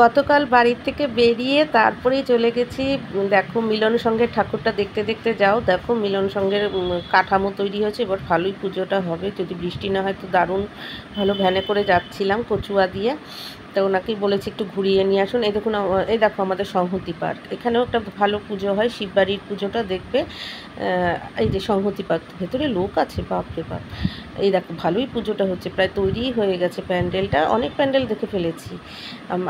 গতকাল বাড়ির থেকে বেরিয়ে তারপরেই চলে গেছি। দেখো মিলন সংঘের ঠাকুরটা দেখতে দেখতে যাও। দেখো মিলন সংঘের কাঠামো তৈরি হয়েছে, এবার ভালোই পুজোটা হবে, যদি বৃষ্টি না হয় তো দারুণ ভালো। ভ্যানে করে যাচ্ছিলাম কচুয়া দিয়ে, তো ওনাকেই বলেছি একটু ঘুরিয়ে নিয়ে আসুন। এই দেখুন, এই দেখো আমাদের সংহতি পার্ক, এখানেও একটা ভালো পুজো হয়, শিববাড়ির পুজোটা দেখবে। এই যে সংহতি পার্ক, ভেতরে লোক আছে বাপরে বাপ। এই দেখো ভালোই পুজোটা হচ্ছে, প্রায় তৈরিই হয়ে গেছে প্যান্ডেলটা, অনেক প্যান্ডেল দেখে ফেলেছি।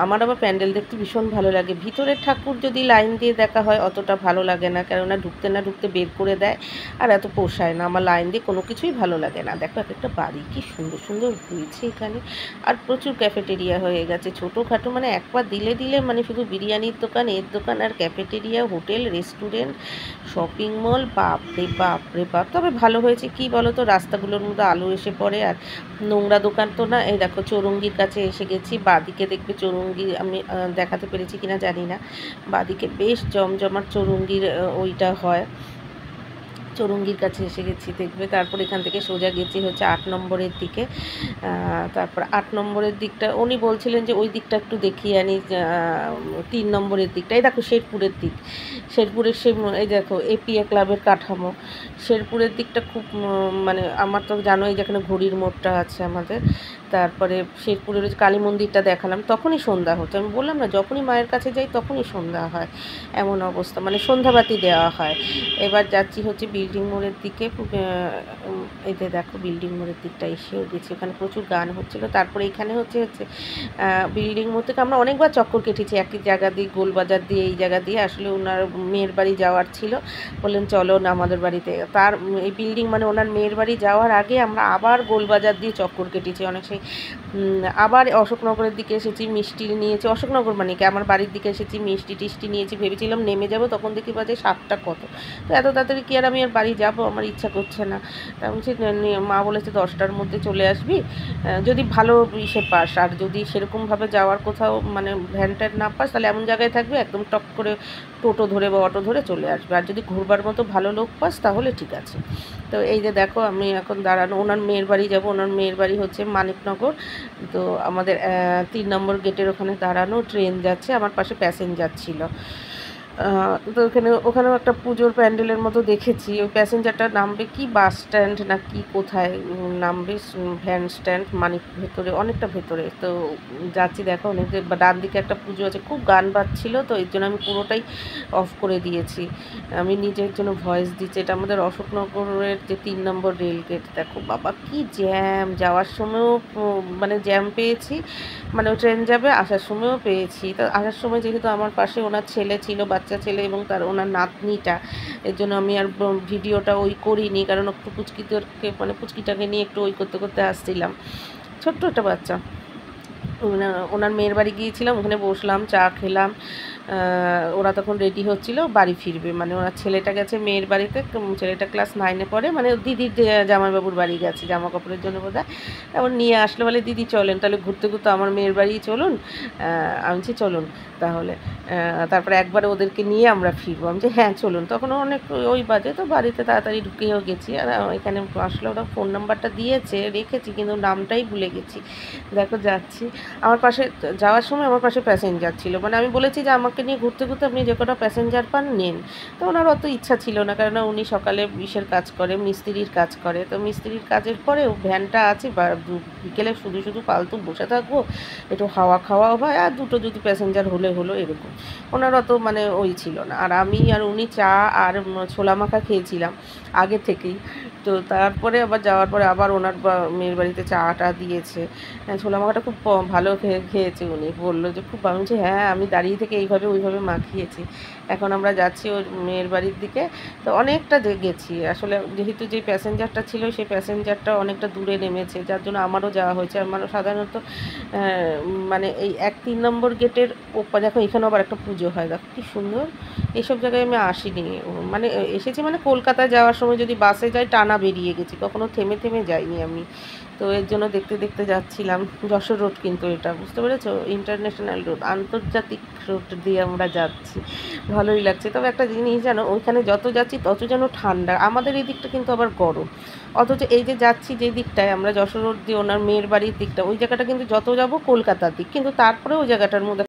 আমার আবার প্যান্ডেল দেখতে ভীষণ ভালো লাগে। ভিতরের ঠাকুর যদি লাইন দিয়ে দেখা হয় অতটা ভালো লাগে না, কেননা ঢুকতে না ঢুকতে বের করে দেয়, আর এত পোষায় না। আমার লাইন দিয়ে কোনো কিছুই ভালো লাগে না। দেখো এক একটা বাড়ি কি সুন্দর সুন্দর হয়েছে এখানে, আর প্রচুর ক্যাফেটেরিয়া হয়ে গেছে ছোটোখাটো, মানে একবার দিলে দিলে মানে শুধু বিরিয়ানির দোকান, এর দোকান, আর cafeteria, hotel, restaurant, shopping mall, বাপরে বাপরে বাপ। তবে ভালো হয়েছে কি বলো তো, রাস্তাগুলোর মধ্যে আলো এসে পড়ে, আর নোংরা দোকান তো না। এই দেখো চৌরঙ্গির কাছে এসে গেছি, বাদিকে দেখবে চৌরঙ্গি, আমি দেখাতে পেরেছি কিনা জানি না, বাদিকে বেশ জমজমাট চৌরঙ্গির ওইটা হয়। চৌরঙ্গির কাছে এসে গেছি দেখবে। তারপর এখান থেকে সোজা গেছি হচ্ছে 8 নম্বরের দিকে। তারপর 8 নম্বরের দিকটা উনি বলছিলেন যে ওই দিকটা একটু দেখিয়ে আনি, 3 নম্বরের দিকটা। এই দেখো শেরপুরের দিক, শেরপুরের সে এই দেখো এপিএ ক্লাবের কাঠামো, শেরপুরের দিকটা খুব মানে আমার তো জানোই যেখানে ঘড়ির মোড়টা আছে আমাদের। তারপরে শেরপুরের ওই কালী মন্দিরটা দেখালাম, তখনই সন্ধ্যা হতো। আমি বললাম না, যখনই মায়ের কাছে যাই তখনই সন্ধ্যা হয়, এমন অবস্থা, মানে সন্ধ্যাবাতি দেওয়া হয়। এবার যাচ্ছি হচ্ছে বিল্ডিং মোড়ের দিকে। এতে দেখো বিল্ডিং মোড়ের দিকটা এসেও গেছি, ওখানে প্রচুর গান হচ্ছিলো। তারপরে এখানে হচ্ছে বিল্ডিং মোড় থেকে আমরা অনেকবার চক্কর কেটেছি, একই জায়গা দিয়ে, গোলবাজার দিয়ে, এই জায়গা দিয়ে। আসলে ওনার মেয়ের বাড়ি যাওয়ার ছিল, বললেন চলো না আমাদের বাড়িতে। তার এই বিল্ডিং মানে ওনার মেয়ের বাড়ি যাওয়ার আগে আমরা আবার গোলবাজার দিয়ে চক্কর কেটেছি অনেক। সেই আবার অশোকনগরের দিকে এসেছি, মিষ্টি নিয়েছি। অশোকনগর মানে কি আমার বাড়ির দিকে এসেছি, মিষ্টি টিষ্টি নিয়েছি, ভেবেছিলাম নেমে যাব, তখন দেখি বাজে 7টা কত। তো এত তাড়াতাড়ি কি আর আমি আর বাড়ি যাব, আমার ইচ্ছা করছে না। তা বলছি মা বলেছে 10টার মধ্যে চলে আসবি, যদি ভালো ইসে পাস, আর যদি সেরকমভাবে যাওয়ার কোথাও মানে ভ্যান ট্যান না পাস, তাহলে এমন জায়গায় থাকবে একদম টক করে টোটো ধরে বা অটো ধরে চলে আসবে, আর যদি ঘুরবার মতো ভালো লোক পাস তাহলে ঠিক আছে। তো এই যে দেখো আমি এখন দাঁড়ানো, ওনার মেয়ের বাড়ি যাব। ওনার মেয়ের বাড়ি হচ্ছে মানিকনগর। তো আমাদের 3 নম্বর গেটের ওখানে দাঁড়ানো, ট্রেন যাচ্ছে, আমার পাশে প্যাসেঞ্জার ছিল। তো ওখানেও একটা পুজোর প্যান্ডেলের মতো দেখেছি। ওই প্যাসেঞ্জারটা নামবে কি বাস স্ট্যান্ড না কি কোথায় নামবে, ভ্যান স্ট্যান্ড, মানে ভেতরে, অনেকটা ভেতরে। তো যাচ্ছি দেখো, অনেক ডান দিকে একটা পুজো আছে, খুব গান বাজছিল, তো এর জন্য আমি পুরোটাই অফ করে দিয়েছি। আমি নিজের জন্য ভয়েস দিচ্ছি। এটা আমাদের অশোকনগরের যে 3 নম্বর রেল গেট। দেখো বাবা কি জ্যাম, যাওয়ার সময়ও মানে জ্যাম পেয়েছি, মানে ট্রেন যাবে, আসার সময়ও পেয়েছি। তো আসার সময় যেহেতু আমার পাশে ওনার ছেলে ছিল, বাচ্চা ছেলে, এবং তার ওনার নাতনিটা, এর জন্য আমি আর ভিডিওটা ওই করিনি, কারণ একটু পুচকিদেরকে মানে পুচকিটাকে নিয়ে একটু ওই করতে করতে আসছিলাম, ছোট্ট একটা বাচ্চা। ওনার মেয়ের বাড়ি গিয়েছিলাম, ওখানে বসলাম, চা খেলাম। ওরা তখন রেডি হচ্ছিল বাড়ি ফিরবে, মানে ওনার ছেলেটা গেছে মেয়ের বাড়িতে, ছেলেটা ক্লাস 9-এ পড়ে, মানে দিদির জামাইবাবুর বাড়ি গেছে জামা কাপড়ের জন্য বোধহয়। এবার নিয়ে আসলো, বলে দিদি চলেন তাহলে ঘুরতে ঘুরতে আমার মেয়ের বাড়ি চলুন। আমি বলছি চলুন তাহলে। তারপরে একবারে ওদেরকে নিয়ে আমরা ফিরবো, আমি যে হ্যাঁ চলুন। তখন অনেক ওই বাজে, তো বাড়িতে তাড়াতাড়ি ঢুকেও গেছি। আর এখানে আসলে ওরা ফোন নাম্বারটা দিয়েছে, রেখেছি, কিন্তু নামটাই ভুলে গেছি। দেখো যাচ্ছি, আমার পাশে যাওয়ার সময় আমার পাশে প্যাসেঞ্জার ছিল, মানে আমি বলেছি যে আমাকে নিয়ে ঘুরতে ঘুরতে আপনি যে কটা প্যাসেঞ্জার পান নেন। তো ওনার অত ইচ্ছা ছিল না, কারণ উনি সকালে ইসের কাজ করে, মিস্ত্রির কাজ করে। তো মিস্ত্রির কাজের পরে ভ্যানটা আছে, বা বিকেলে শুধু শুধু ফালতু বসে থাকবো, একটু হাওয়া খাওয়াও হয়, আর দুটো যদি প্যাসেঞ্জার হলো এরকম। ওনার অত মানে ওই ছিল না। আর আমি আর উনি চা আর ছোলা মাখা খেয়েছিলাম আগে থেকেই। তো তারপরে আবার যাওয়ার পরে আবার ওনার মেয়ের বাড়িতে চাটা দিয়েছে। ছোলা মাখাটা খুব ভালো খেয়েছে। উনি বললো যে খুব ভালো। বলছে হ্যাঁ, আমি দাঁড়িয়ে থেকে এইভাবে ওইভাবে মাখিয়েছি। এখন আমরা যাচ্ছি ওর মেয়ের বাড়ির দিকে। তো অনেকটা গেছি আসলে, যেহেতু যে প্যাসেঞ্জারটা ছিল সেই প্যাসেঞ্জারটা অনেকটা দূরে নেমেছে, যার জন্য আমারও যাওয়া হয়েছে। আমারও সাধারণত মানে এই 1-3 নম্বর গেটের ওপর দেখো, এখানেও আবার একটা পুজো হয়, দেখো কি সুন্দর। এইসব জায়গায় আমি আসিনি, মানে এসেছি মানে কলকাতায় যাওয়ার সময় যদি বাসে যাই টানা বেরিয়ে গেছি, কখনো থেমে থেমে যাইনি আমি। তো এর জন্য দেখতে দেখতে যাচ্ছিলাম। যশোর রোড কিন্তু এটা, বুঝতে পেরেছো, ইন্টারন্যাশনাল রোড, আন্তর্জাতিক রোড দিয়ে আমরা যাচ্ছি, ভালোই লাগছে। তবে একটা জিনিস জানো, ওইখানে যত যাচ্ছি তত যেন ঠান্ডা, আমাদের এই দিকটা কিন্তু আবার গরম। অথচ এই যে যাচ্ছি যে দিকটায় আমরা, যশোর রোড দিয়ে ওনার মেয়ের বাড়ির দিকটা, ওই জায়গাটা কিন্তু যত যাব কলকাতার দিক, কিন্তু তারপরে ওই জায়গাটার মধ্যে